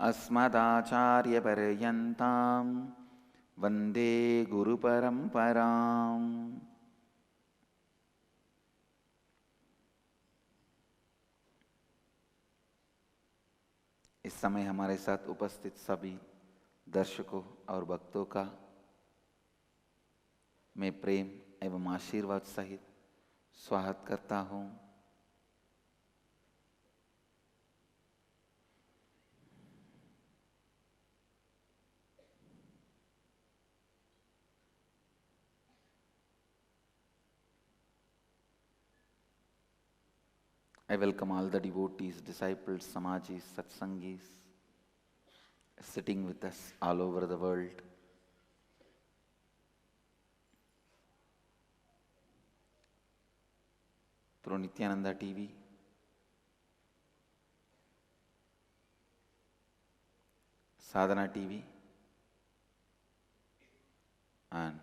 अस्मदाचार्यपर्यन्तां वन्दे गुरुपरम्पराम्। इस समय हमारे साथ उपस्थित सभी दर्शकों और भक्तों का मैं प्रेम एवं आशीर्वाद सहित स्वागत करता हूँ। I welcome all the devotees, disciples, samajis, satsangis sitting with us all over the world. Through Nithyananda TV, Sadhana TV, and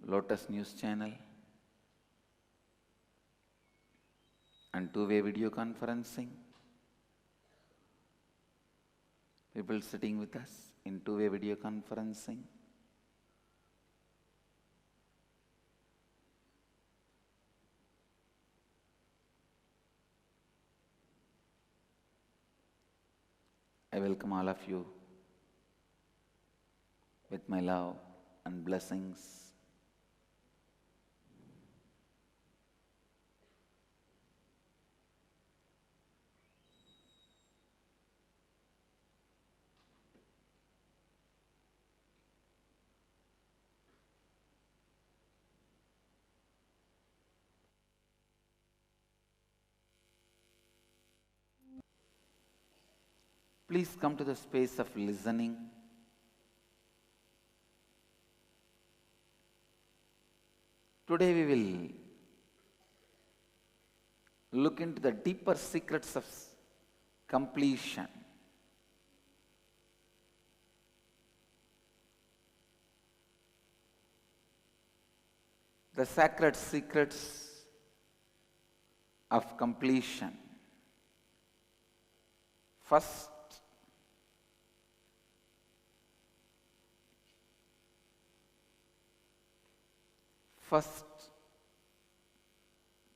Lotus News Channel, and two-way video conferencing. People sitting with us in two-way video conferencing. I welcome all of you with my love and blessings. Please come to the space of listening. Today we will look into the deeper secrets of completion. The sacred secrets of completion. First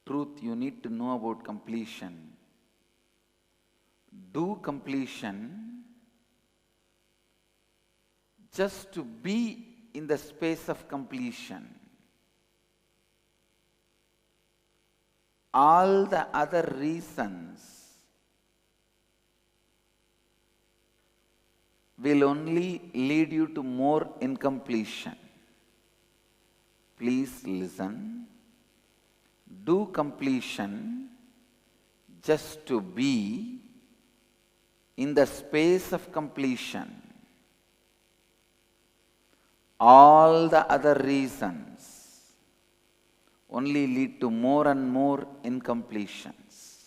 truth you need to know about completion. Do completion just to be in the space of completion. All the other reasons will only lead you to more incompletion. Please listen. Do completion just to be in the space of completion. All the other reasons only lead to more and more incompletions.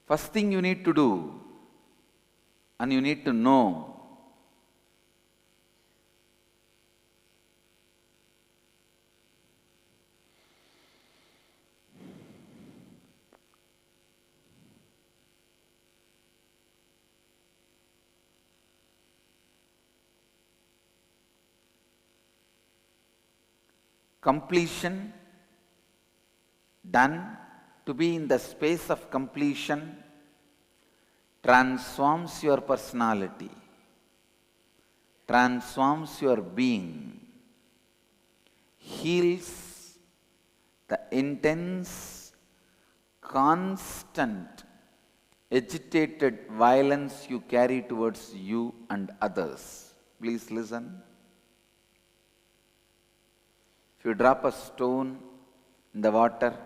First thing you need to do, and you need to know, completion done to be in the space of completion transforms your personality, transforms your being, heals the intense, constant, agitated violence you carry towards you and others. Please listen. If you drop a stone in the water,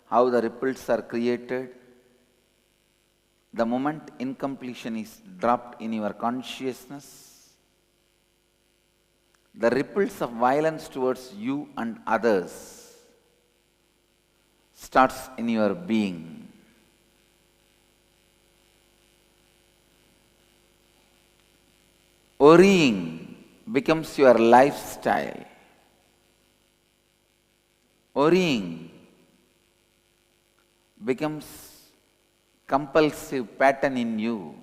how the ripples are created? The moment incompletion is dropped in your consciousness, the ripples of violence towards you and others starts in your being. Worrying becomes your lifestyle. Worrying becomes compulsive pattern in you.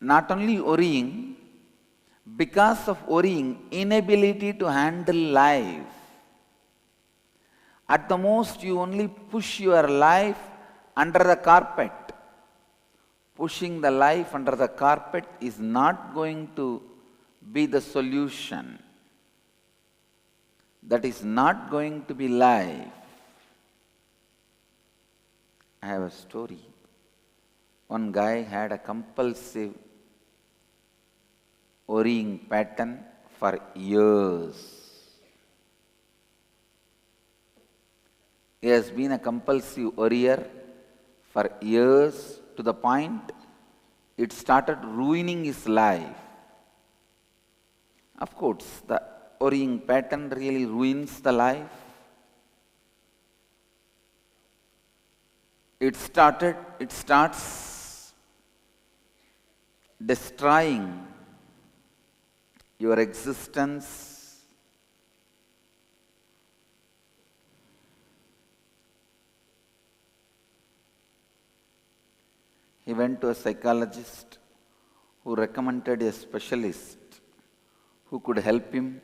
Not only worrying, because of worrying, inability to handle life. At the most, you only push your life under the carpet. Pushing the life under the carpet is not going to be the solution. That is not going to be life. I have a story. One guy had a compulsive worrying pattern for years. He has been a compulsive worrier for years, to the point it started ruining his life. Of course, the worrying pattern really ruins the life. It starts destroying your existence. He went to a psychologist who recommended a specialist who could help him.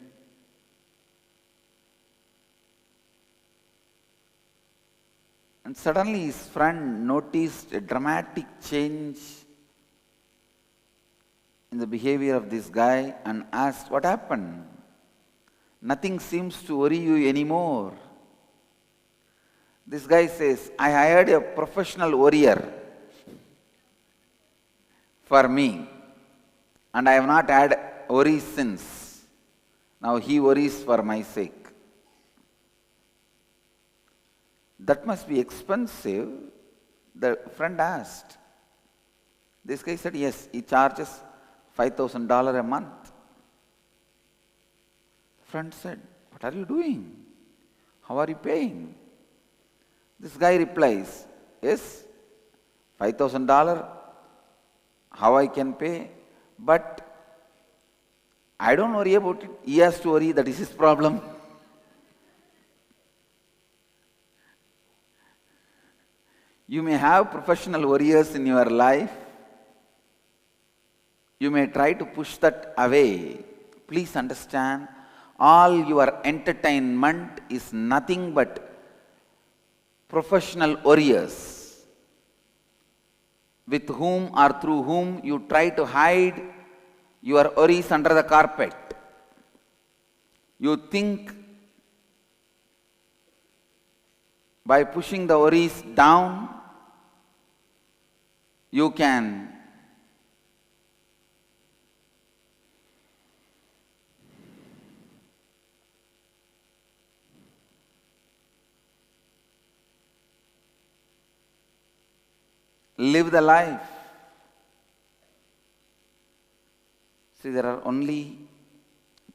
And suddenly his friend noticed a dramatic change in the behavior of this guy and asked, "What happened? Nothing seems to worry you anymore." This guy says, "I hired a professional worrier for me, and I have not had worries since. Now he worries for my sake." "That must be expensive," the friend asked. This guy said, "Yes, he charges $5,000 a month." Friend said, "What are you doing? How are you paying?" This guy replies, "Yes, $5,000, how I can pay, but I don't worry about it. He has to worry, that is his problem." You may have professional worriers in your life. You may try to push that away. Please understand, all your entertainment is nothing but professional worriers, with whom or through whom you try to hide your worries under the carpet. You think by pushing the worries down, you can live the life. See, there are only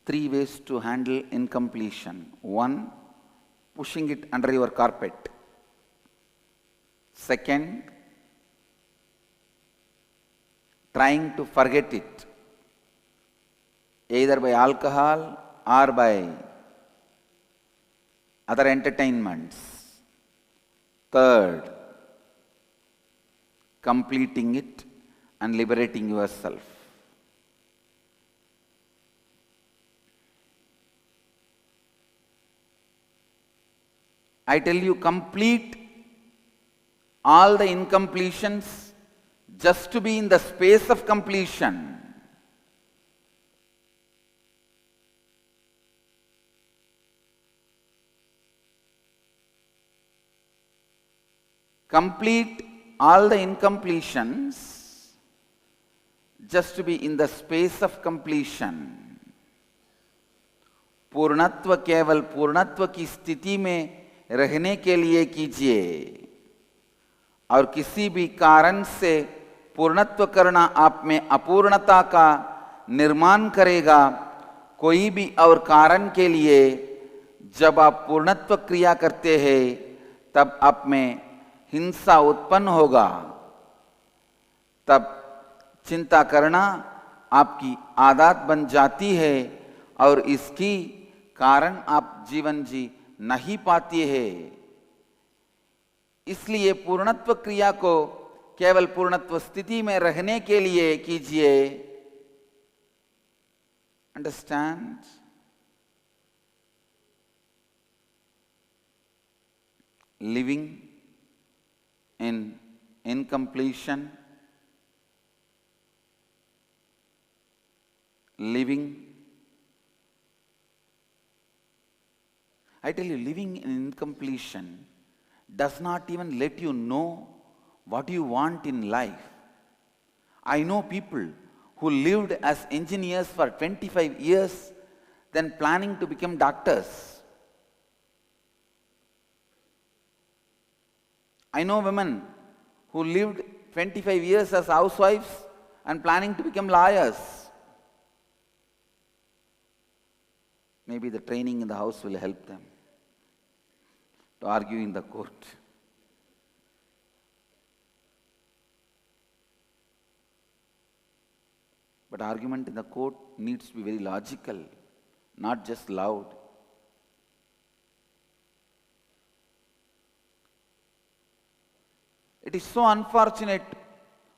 3 ways to handle incompletion. 1, pushing it under your carpet. 2, trying to forget it, either by alcohol or by other entertainments. 3, completing it and liberating yourself. I tell you, complete all the incompletions just to be in the space of completion. Complete all the incompletions just to be in the space of completion. पूर्णत्व केवल पूर्णत्व की स्थिति में रहने के लिए कीजिए, और किसी भी कारण से पूर्णत्व करना आप में अपूर्णता का निर्माण करेगा। कोई भी और कारण के लिए जब आप पूर्णत्व क्रिया करते हैं तब आप में हिंसा उत्पन्न होगा, तब चिंता करना आपकी आदत बन जाती है और इसकी कारण आप जीवन जी नहीं पाती है। इसलिए पूर्णत्व क्रिया को केवल पूर्णत्व स्थिति में रहने के लिए कीजिए। Understand? Living in incompletion, living, I tell you, living in incompletion does not even let you know what you want in life. I know people who lived as engineers for 25 years, then planning to become doctors. I know women who lived 25 years as housewives and planning to become lawyers. Maybe the training in the house will help them to argue in the court. But argument in the court needs to be very logical, not just loud. It is so unfortunate,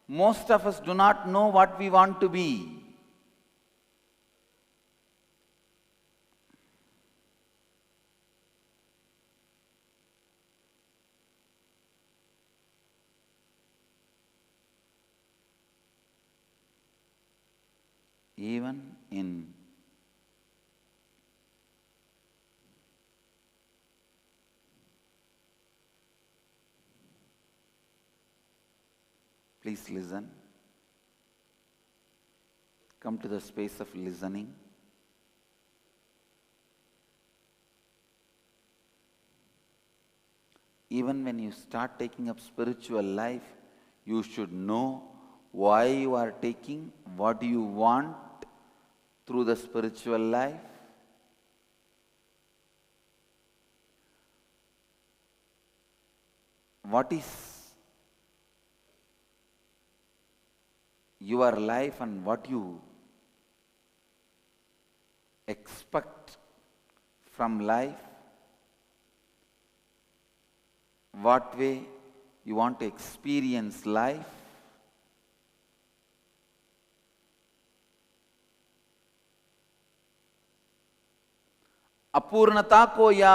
most of us do not know what we want to be. Even in please listen. Come to the space of listening. Even when you start taking up spiritual life, you should know why you are taking, what you want through the spiritual life. What is your life and what you expect from life? What way you want to experience life? अपूर्णता को या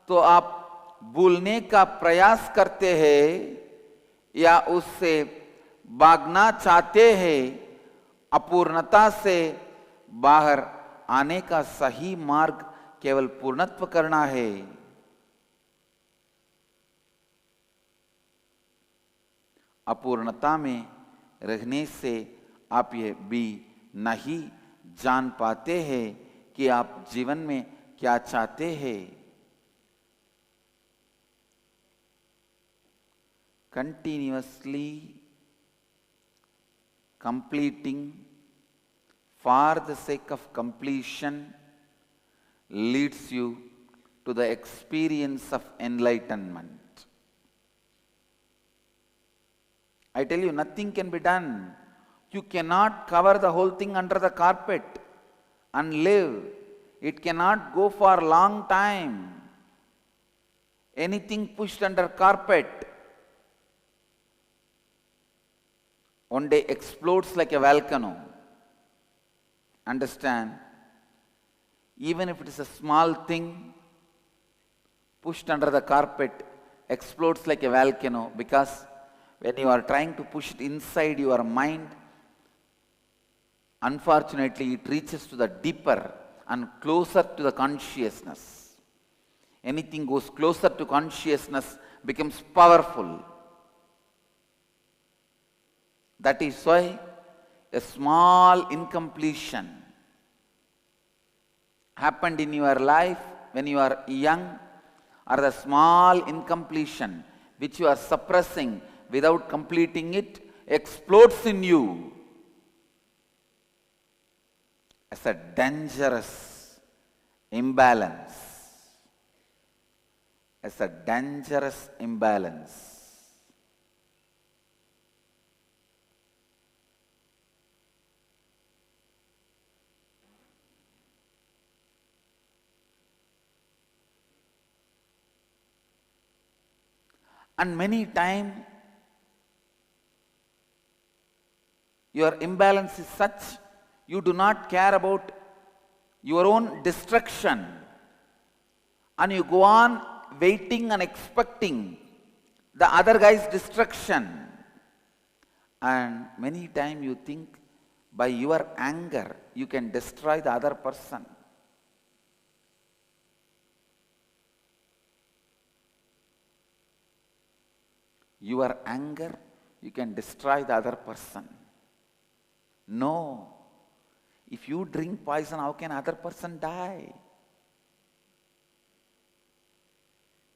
तो आप भूलने का प्रयास करते हैं या उससे भागना चाहते हैं। अपूर्णता से बाहर आने का सही मार्ग केवल पूर्णत्व करना है। अपूर्णता में रहने से आप ये भी नहीं जान पाते हैं कि आप जीवन में क्या चाहते हैं। Continuously completing for the sake of completion leads you to the experience of enlightenment. I tell you, nothing can be done. You cannot cover the whole thing under the carpet and live. It cannot go for a long time. Anything pushed under carpet one day explodes like a volcano. Understand? Even if it is a small thing pushed under the carpet, explodes like a volcano, because when you are trying to push it inside your mind, unfortunately it reaches to the deeper and closer to the consciousness. Anything goes closer to consciousness becomes powerful. That is why a small incompletion happened in your life when you are young, or the small incompletion which you are suppressing without completing it explodes in you as a dangerous imbalance. As a dangerous imbalance. And many times your imbalance is such you do not care about your own destruction, and you go on waiting and expecting the other guy's destruction. And many times you think by your anger you can destroy the other person. Your anger, you can destroy the other person. No. If you drink poison, how can other person die?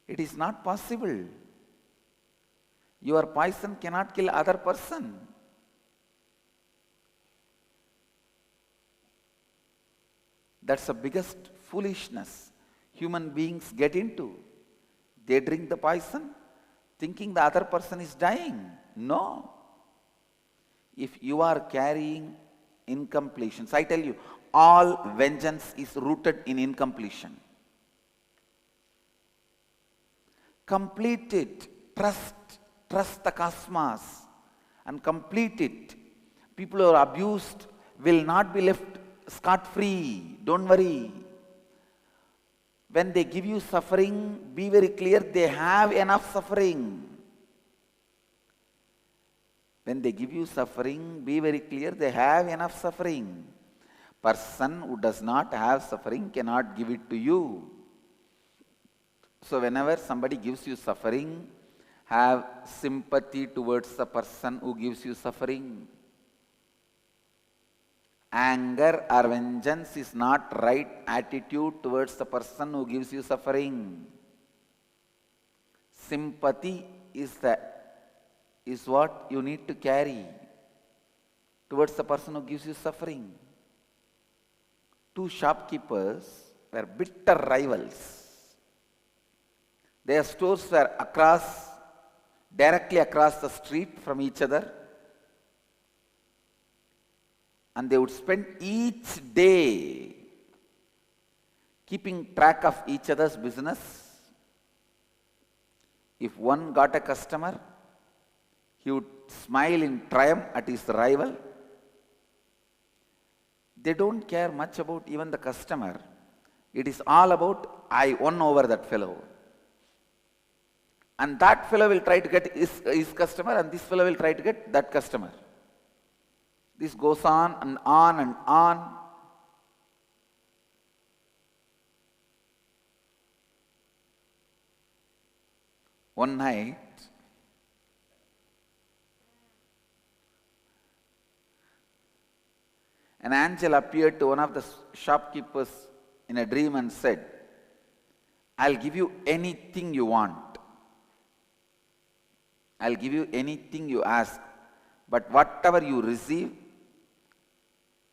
It is not possible. Your poison cannot kill other person. That's the biggest foolishness human beings get into. They drink the poison thinking the other person is dying. No. If you are carrying incompletions, I tell you, all vengeance is rooted in incompletion. Complete it. Trust the cosmos and complete it. People who are abused will not be left scot-free. Don't worry. When they give you suffering, be very clear, they have enough suffering. When they give you suffering, be very clear, they have enough suffering. Person who does not have suffering cannot give it to you. So whenever somebody gives you suffering, have sympathy towards the person who gives you suffering. Anger or vengeance is not right attitude towards the person who gives you suffering. Sympathy is what you need to carry towards the person who gives you suffering. Two shopkeepers were bitter rivals. Their stores were directly across the street from each other, and they would spend each day keeping track of each other's business. If one got a customer, he would smile in triumph at his rival. They don't care much about even the customer. It is all about, I won over that fellow. And that fellow will try to get his customer, and this fellow will try to get that customer. This goes on and on and on. One night, an angel appeared to one of the shopkeepers in a dream and said, I'll give you anything you want. I'll give you anything you ask. But whatever you receive,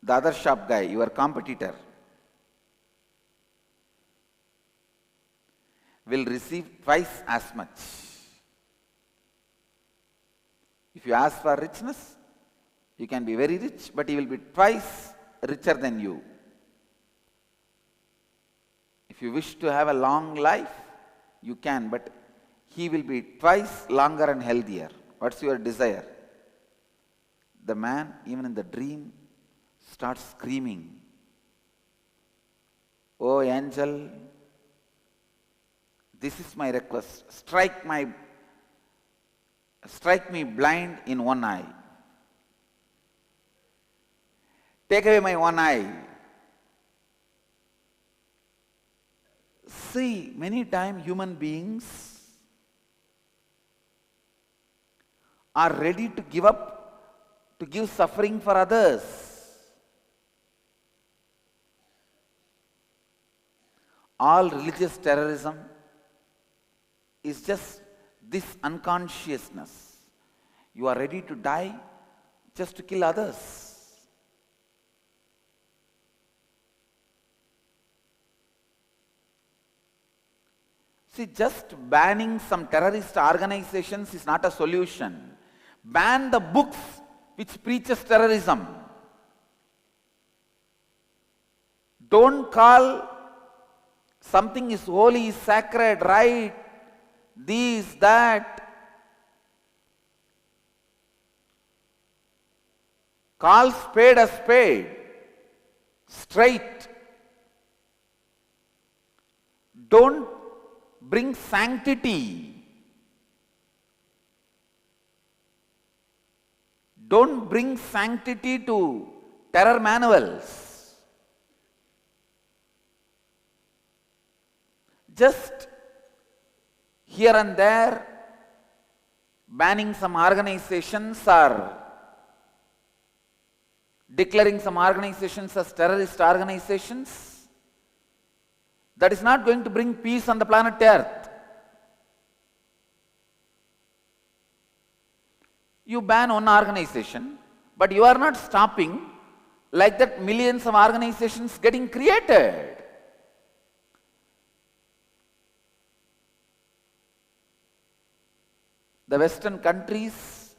the other shop guy, your competitor, will receive twice as much. If you ask for richness, you can be very rich, but he will be twice richer than you. If you wish to have a long life, you can, but he will be twice longer and healthier. What's your desire? The man, even in the dream, starts screaming, Oh angel, this is my request. Strike me blind in one eye. Take away my one eye. See, many times human beings are ready to give up, to give suffering for others. All religious terrorism is just this unconsciousness. You are ready to die just to kill others. See, just banning some terrorist organizations is not a solution. Ban the books which preaches terrorism. Don't call something is holy, is sacred, right, this, that. Call spade a spade. Straight. Don't bring sanctity. Don't bring sanctity to terror manuals. Just here and there, banning some organizations or declaring some organizations as terrorist organizations, that is not going to bring peace on the planet Earth. You ban one organization, but you are not stopping like that millions of organizations getting created. The Western countries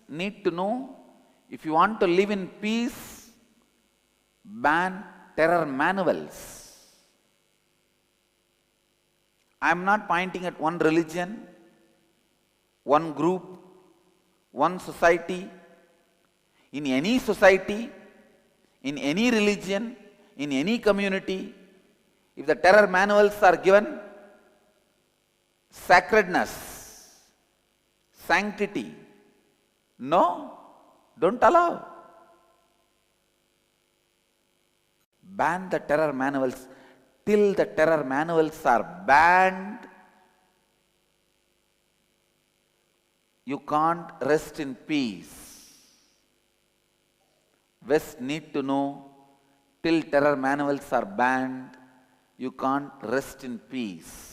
need to know, if you want to live in peace, ban terror manuals. I am not pointing at one religion, one group, one society. In any society, in any religion, in any community, if the terror manuals are given, sacredness, sanctity, no, don't allow. Ban the terror manuals. Till the terror manuals are banned, you can't rest in peace. West need to know, till terror manuals are banned, you can't rest in peace.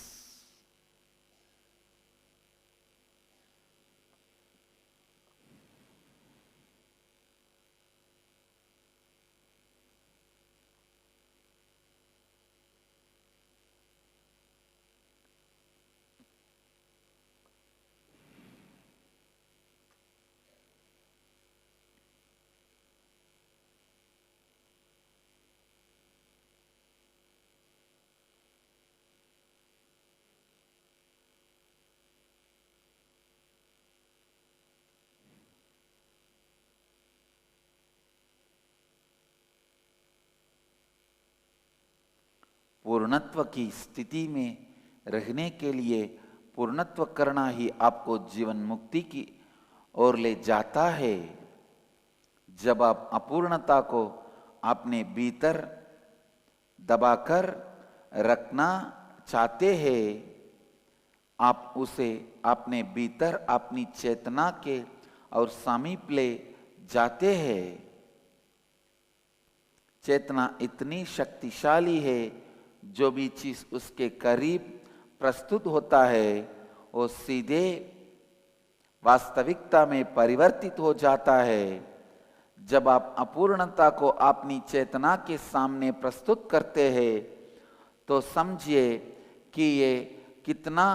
पूर्णत्व की स्थिति में रहने के लिए पूर्णत्व करना ही आपको जीवन मुक्ति की ओर ले जाता है। जब आप अपूर्णता को अपने भीतर दबाकर रखना चाहते हैं, आप उसे अपने भीतर अपनी चेतना के और समीप ले जाते हैं। चेतना इतनी शक्तिशाली है, जो भी चीज उसके करीब प्रस्तुत होता है वो सीधे वास्तविकता में परिवर्तित हो जाता है। जब आप अपूर्णता को अपनी चेतना के सामने प्रस्तुत करते हैं तो समझिए कि ये कितना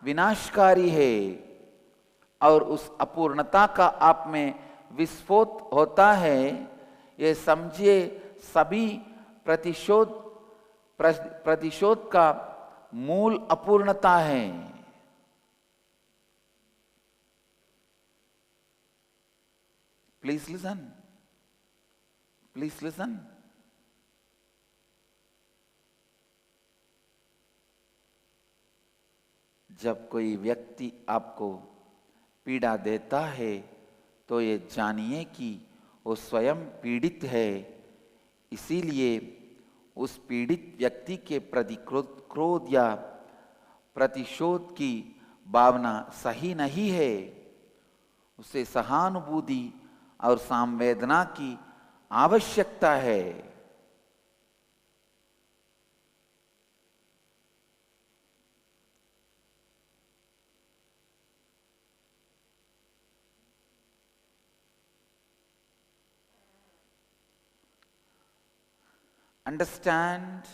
विनाशकारी है और उस अपूर्णता का आप में विस्फोट होता है। ये समझिए सभी प्रतिशोध का मूल अपूर्णता है। Please listen, please listen. जब कोई व्यक्ति आपको पीड़ा देता है तो ये जानिए कि वो स्वयं पीड़ित है, इसीलिए उस पीड़ित व्यक्ति के प्रति क्रोध या प्रतिशोध की भावना सही नहीं है। उसे सहानुभूति और संवेदना की आवश्यकता है। Understand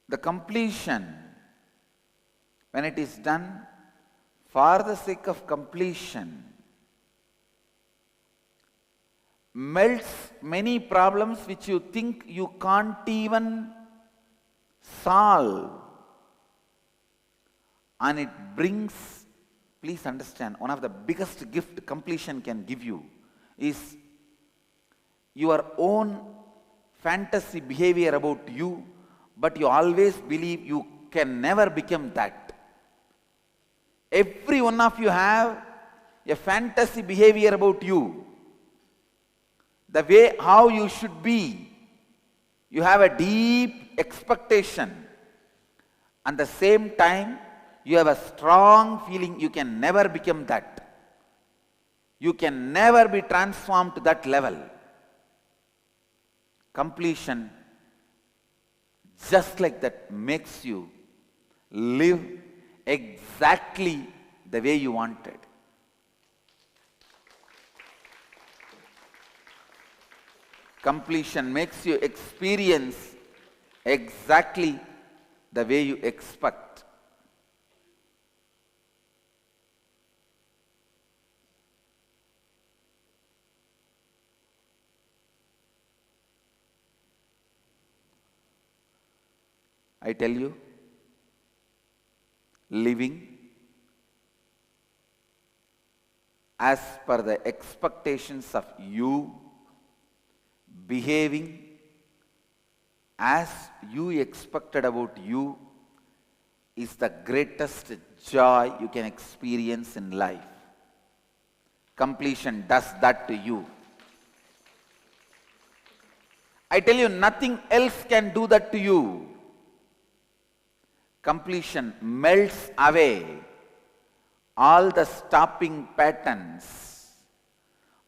The completion, when it is done for the sake of completion, melts many problems which you think you can't even solve. And it brings, please understand, one of the biggest gift completion can give you is your own fantasy behavior about you, but you always believe you can never become that. Every one of you have a fantasy behavior about you. The way how you should be. You have a deep expectation. At the same time, you have a strong feeling you can never become that. You can never be transformed to that level. Completion, just like that, makes you live exactly the way you wanted. Completion makes you experience exactly the way you expect. I tell you, living as per the expectations of you, behaving as you expected about you, is the greatest joy you can experience in life. Completion does that to you. I tell you, nothing else can do that to you. Completion melts away all the stopping patterns,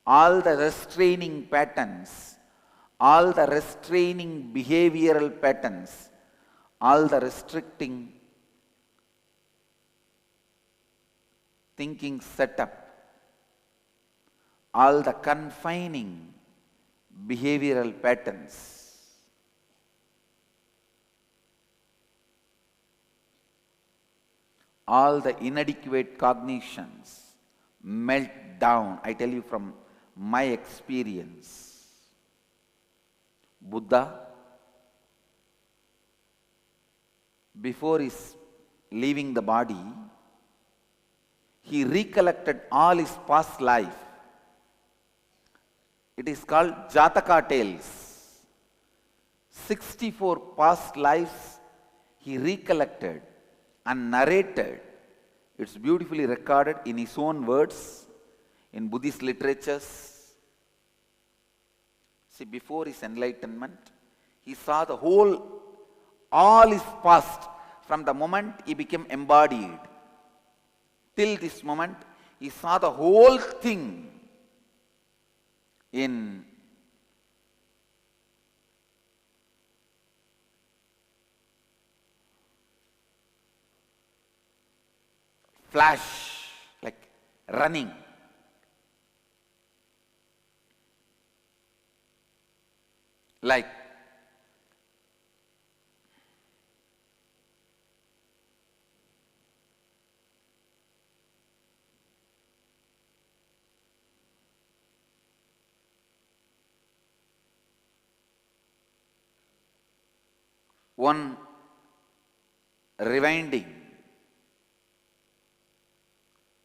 all the restraining patterns, all the restraining behavioral patterns, all the restricting thinking setup, all the confining behavioral patterns. All the inadequate cognitions melt down. I tell you from my experience. Buddha, before his leaving the body, he recollected all his past life. It is called Jataka tales. 64 past lives he recollected and narrated. It's beautifully recorded in his own words in Buddhist literatures. See, before his enlightenment, he saw the whole, all his past from the moment he became embodied. Till this moment, he saw the whole thing in flash, like running. Like one rewinding.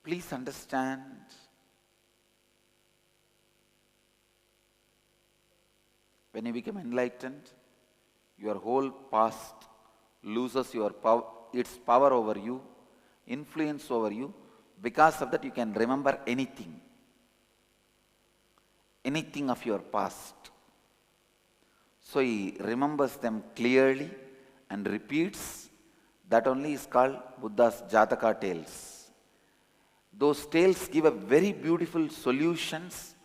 Please understand, when you become enlightened, your whole past loses its power over you, influence over you. Because of that, you can remember anything of your past. So he remembers them clearly and repeats. That only is called Buddha's Jataka tales. Those tales give a very beautiful solutions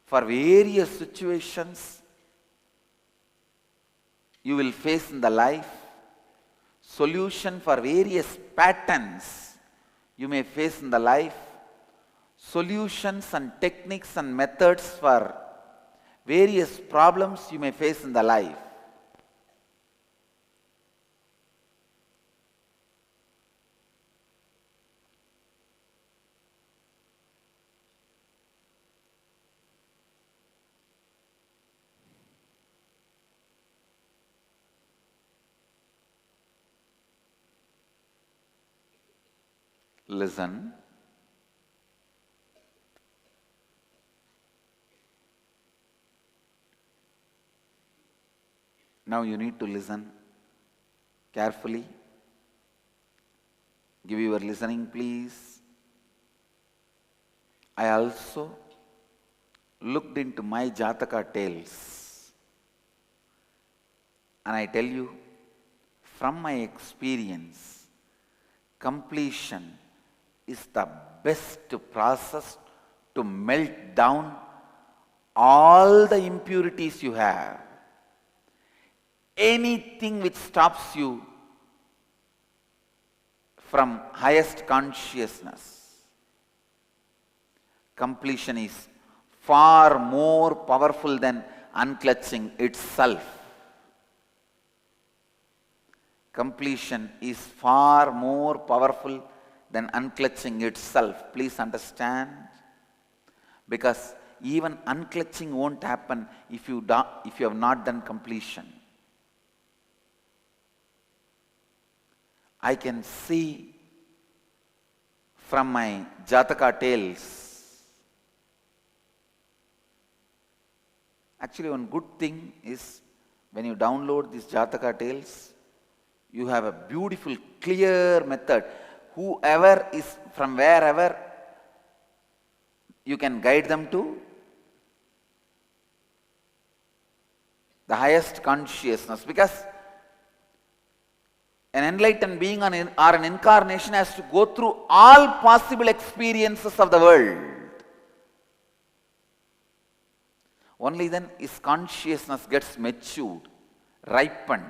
for various situations you will face in the life, solution for various patterns you may face in the life, solutions and techniques and methods for various problems you may face in the life. listen. Now you need to listen carefully. Give your listening, please. I also looked into my Jataka tales, and I tell you, from my experience, completion is the best process to melt down all the impurities you have. Anything which stops you from highest consciousness, completion is far more powerful than unclutching itself. Completion is far more powerful than unclutching itself. Please understand. Because even unclutching won't happen if you have not done completion. I can see from my Jataka tales. Actually, one good thing is when you download these Jataka tales, you have a beautiful, clear method. Whoever is from wherever, you can guide them to the highest consciousness. Because an enlightened being or an incarnation has to go through all possible experiences of the world. Only then his consciousness gets matured, ripened.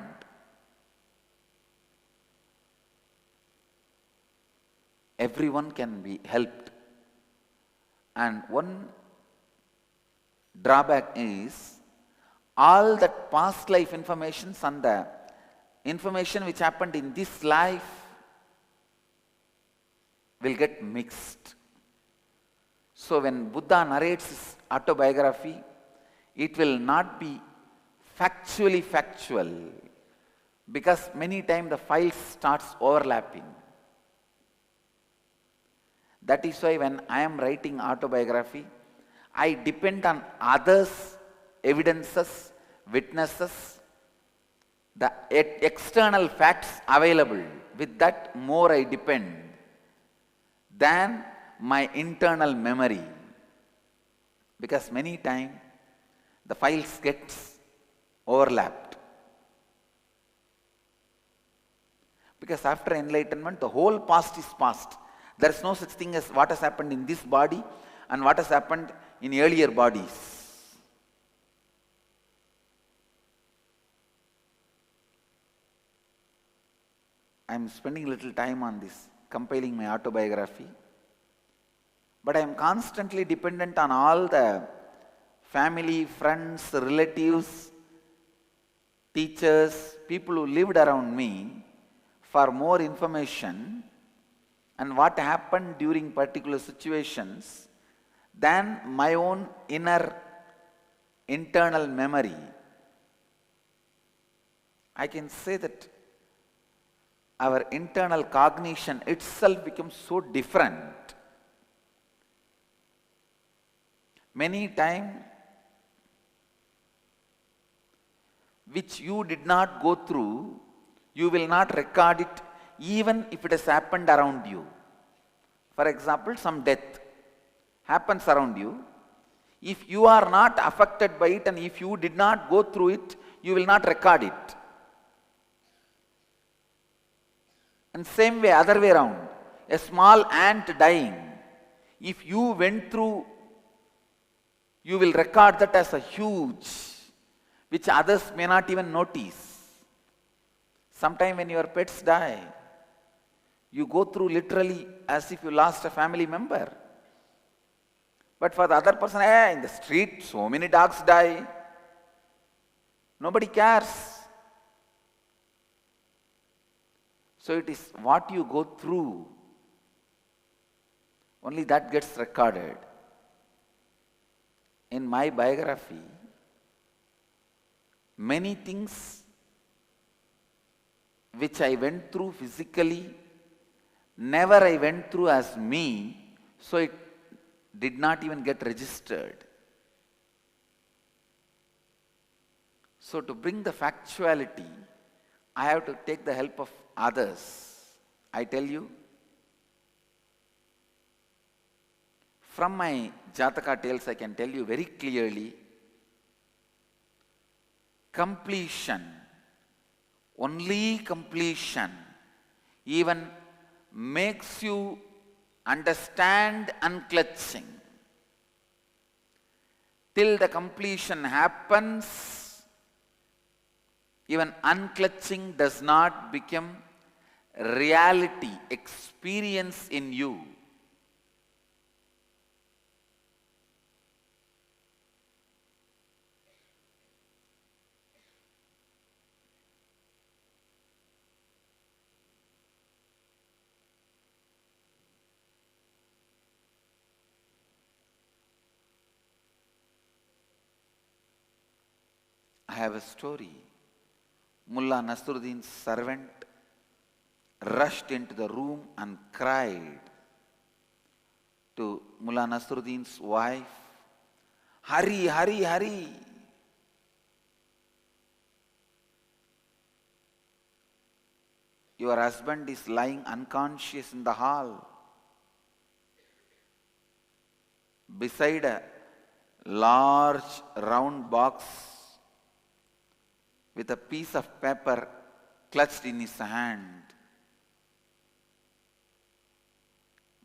Everyone can be helped. And one drawback is all that past life informations and the information which happened in this life will get mixed. So when Buddha narrates his autobiography, it will not be factually factual, because many times the files starts overlapping. That is why when I am writing autobiography, I depend on others' evidences, witnesses, the external facts available. With that, more I depend than my internal memory. Because many times the files gets overlapped. Because after enlightenment, the whole past is past. There is no such thing as what has happened in this body and what has happened in earlier bodies. I am spending a little time on this, compiling my autobiography. But I am constantly dependent on all the family, friends, relatives, teachers, people who lived around me for more information and what happened during particular situations than my own inner internal memory. I can say that our internal cognition itself becomes so different. Many times, which you did not go through, you will not record it even if it has happened around you. For example, some death happens around you. If you are not affected by it and if you did not go through it, you will not record it. And same way, other way around, a small ant dying, if you went through, you will record that as a huge, which others may not even notice. Sometime when your pets die, you go through literally as if you lost a family member. But for the other person, hey, in the street, so many dogs die. Nobody cares. So it is what you go through, only that gets recorded. In my biography, many things which I went through physically, never I went through as me, so it did not even get registered. So to bring the factuality, I have to take the help of others. I tell you, from my Jataka tales I can tell you very clearly, completion, only completion, even makes you understand unclutching. Till the completion happens, even unclutching does not become reality, experience in you. I have a story. Mullah Nasruddin's servant rushed into the room and cried to Mullah Nasruddin's wife, "Hurry, hurry, hurry. Your husband is lying unconscious in the hall beside a large round box with a piece of paper clutched in his hand."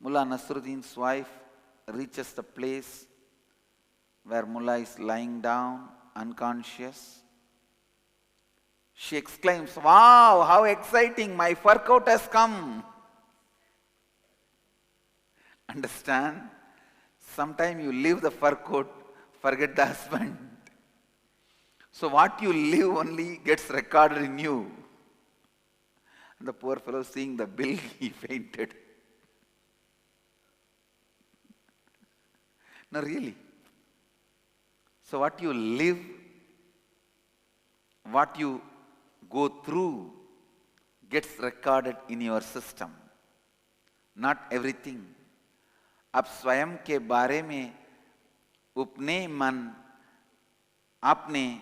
Mullah Nasruddin's wife reaches the place where Mullah is lying down unconscious. She exclaims, "Wow, how exciting, my fur coat has come." Understand? Sometimes you leave the fur coat, forget the husband. So what you live only gets recorded in you. And the poor fellow, seeing the bill, he fainted. No, really. So what you live, what you go through gets recorded in your system. Not everything. अब स्वयं के बारे में अपने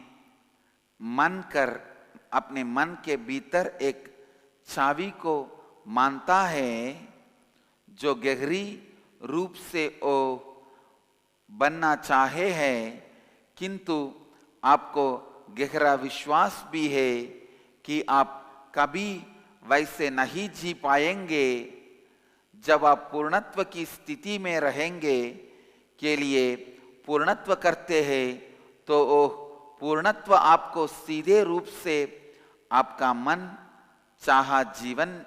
मन के भीतर एक चाबी को मानता है जो गहरी रूप से वो बनना चाहे है, किंतु आपको गहरा विश्वास भी है कि आप कभी वैसे नहीं जी पाएंगे। जब आप पूर्णत्व की स्थिति में रहेंगे के लिए पूर्णत्व करते हैं, तो वो पूर्णत्व आपको सीधे रूप से आपका मन चाहा जीवन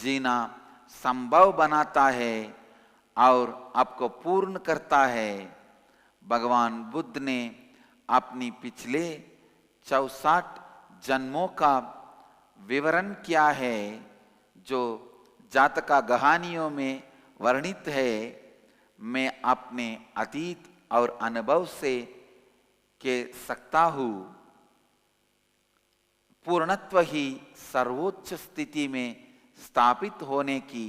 जीना संभव बनाता है और आपको पूर्ण करता है। भगवान बुद्ध ने अपनी पिछले 64 जन्मों का विवरण किया है, जो जातका कहानियों में वर्णित है। मैं अपने अतीत और अनुभव से कह सकता हूँ, पूर्णत्व ही सर्वोच्च स्थिति में स्थापित होने की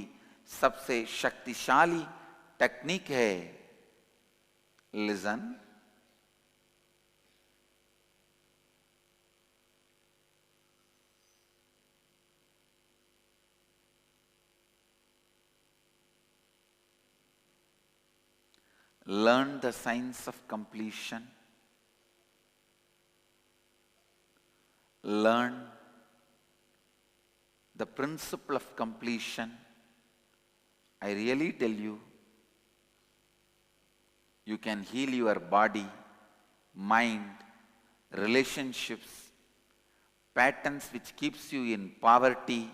सबसे शक्तिशाली टेक्निक है। Listen, learn the science of completion, learn the principle of completion. I really tell you, you can heal your body, mind, relationships, patterns which keeps you in poverty,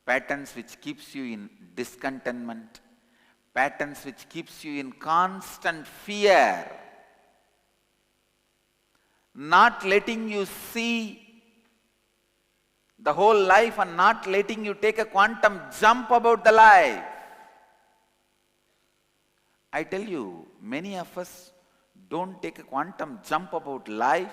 patterns which keeps you in discontentment, patterns which keeps you in constant fear, not letting you see the whole life and not letting you take a quantum jump about the life. I tell you, many of us don't take a quantum jump about life.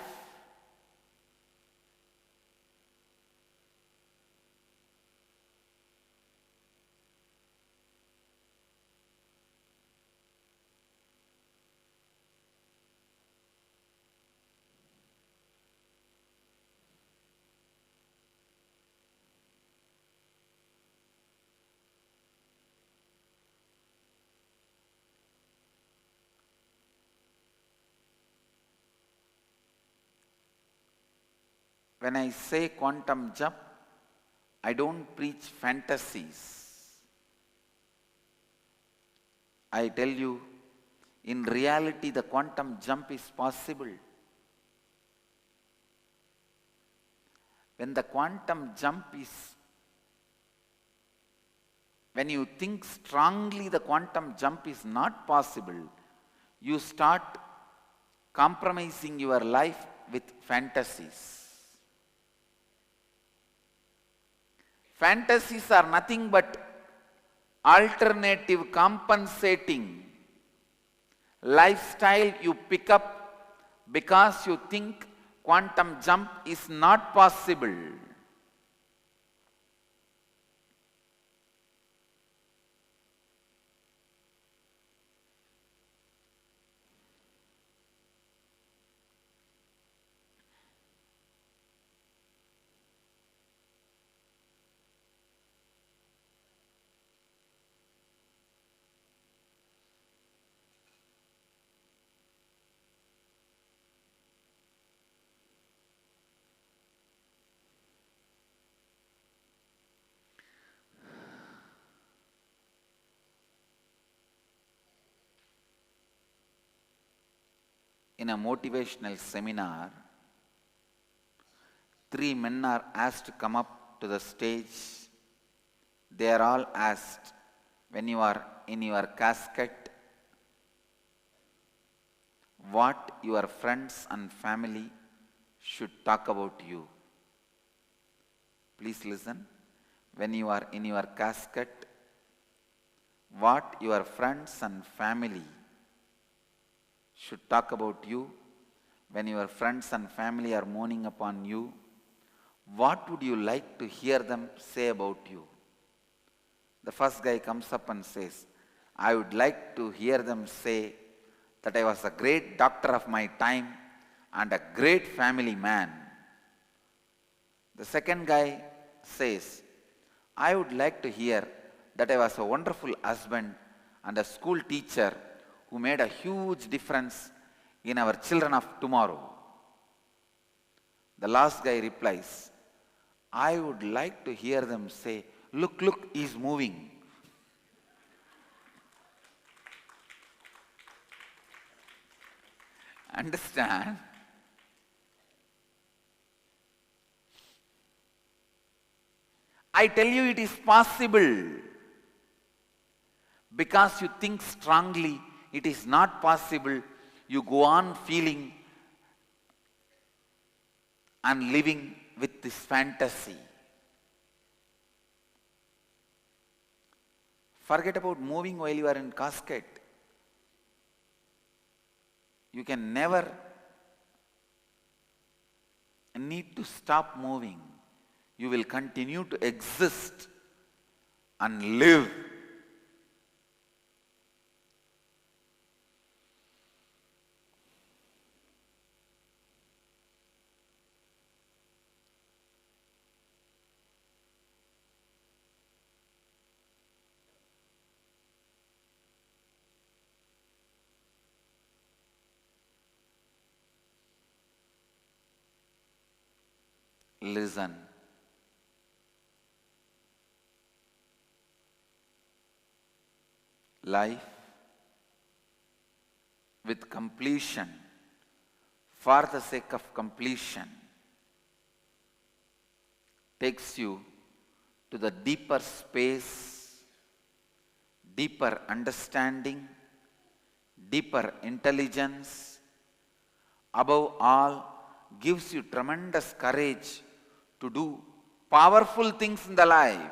when I say quantum jump, I don't preach fantasies. I tell you, in reality, the quantum jump is possible. When the quantum jump is, when you think strongly the quantum jump is not possible, you start compromising your life with fantasies. Fantasies are nothing but alternative compensating lifestyle you pick up because you think quantum jump is not possible. In a motivational seminar, 3 men are asked to come up to the stage. They are all asked, when you are in your casket, what your friends and family should talk about you. Please listen. When you are in your casket, what your friends and family should talk about you. When your friends and family are mourning upon you, what would you like to hear them say about you? The first guy comes up and says, I would like to hear them say that I was a great doctor of my time and a great family man. The second guy says, I would like to hear that I was a wonderful husband and a school teacher who made a huge difference in our children of tomorrow. The last guy replies, I would like to hear them say, look, he's moving. Understand? I tell you it is possible. Because you think strongly, it is not possible. You go on feeling and living with this fantasy. Forget about moving while you are in casket. You can never need to stop moving. You will continue to exist and live. Listen. Life with completion, for the sake of completion, takes you to the deeper space, deeper understanding, deeper intelligence. Above all, gives you tremendous courage to do powerful things in the life.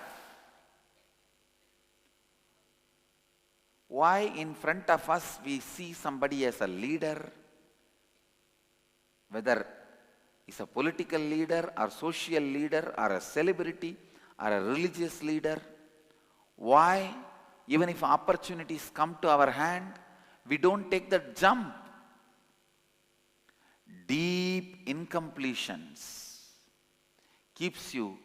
Why in front of us we see somebody as a leader, whether he's a political leader or social leader or a celebrity or a religious leader? Why, even if opportunities come to our hand, we don't take that jump? Deep incompletions keeps you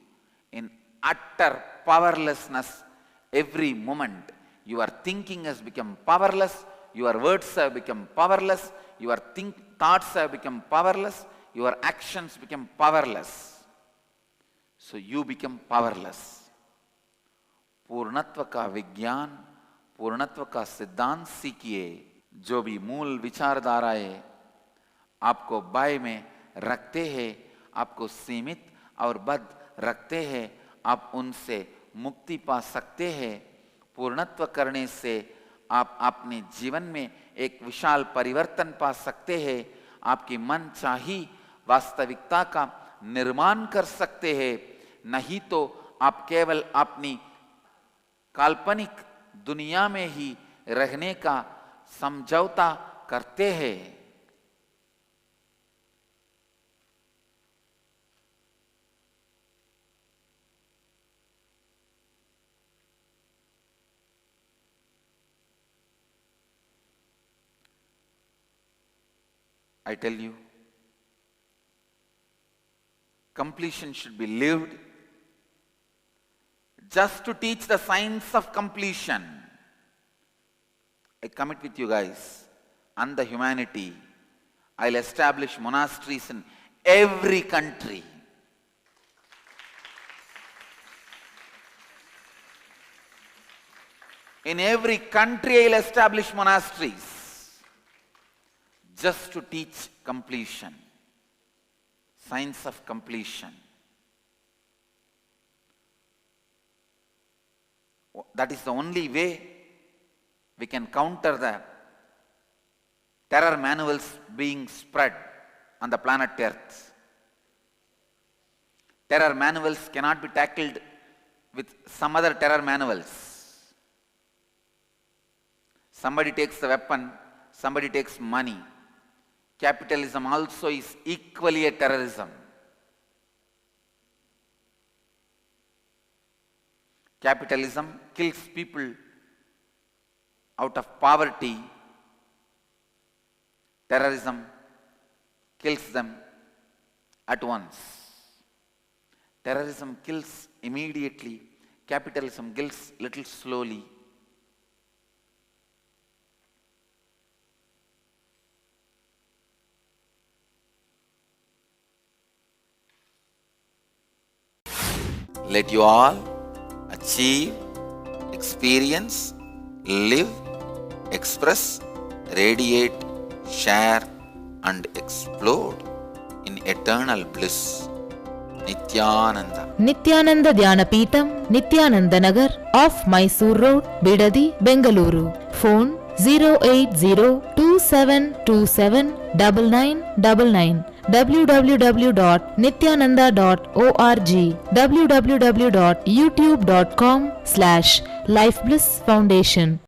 in utter powerlessness every moment. Your thinking has become powerless, your words have become powerless, your thoughts have become powerless, your actions become powerless. so you become powerless. पूर्णत्व का विज्ञान, पूर्णत्व का सिद्धांत सीखिए. जो भी मूल विचारधाराएं आपको bye में रखते हैं, आपको सीमित और बद्ध रखते हैं, आप उनसे मुक्ति पा सकते हैं. पूर्णत्व करने से आप अपने जीवन में एक विशाल परिवर्तन पा सकते हैं. आपकी मन चाही वास्तविकता का निर्माण कर सकते हैं. नहीं तो आप केवल अपनी काल्पनिक दुनिया में ही रहने का समझौता करते हैं. I tell you, completion should be lived just to teach the science of completion. I commit with you guys and the humanity. I'll establish monasteries in every country. In every country, I'll establish monasteries just to teach completion, science of completion. That is the only way we can counter the terror manuals being spread on the planet Earth. Terror manuals cannot be tackled with some other terror manuals. Somebody takes the weapon, somebody takes money. Capitalism also is equally a terrorism. Capitalism kills people out of poverty. Terrorism kills them at once. Terrorism kills immediately. Capitalism kills little slowly. Let you all achieve, experience, live, express, radiate, share and explode in eternal bliss. Nithyananda. Nithyananda Dhyanapitham, Nithyananda Nagar, off Mysore Road, Bidadi, Bengaluru. Phone 08027279999. www.nithyananda.org. www.youtube.com/lifeblissfoundation.